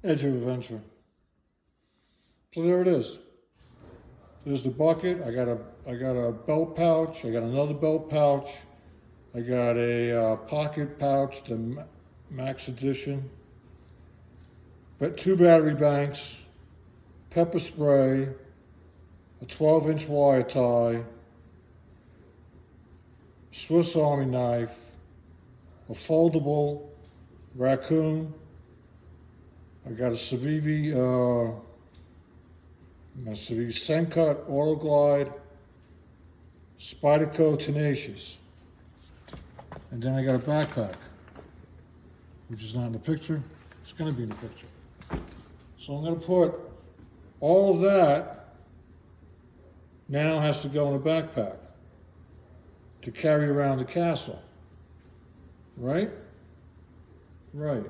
edge of adventure. So there it is. There's the bucket. I got a belt pouch. I got another belt pouch. I got a pocket pouch, the Max Edition. But 2 battery banks, pepper spray, a 12-inch wire tie, Swiss Army knife, a foldable raccoon. I got a Civivi Sencut Auto Glide, Spyderco Tenacious. And then I got a backpack, which is not in the picture. It's going to be in the picture. So I'm going to put all of that now has to go in a backpack to carry around the castle. Right? Right.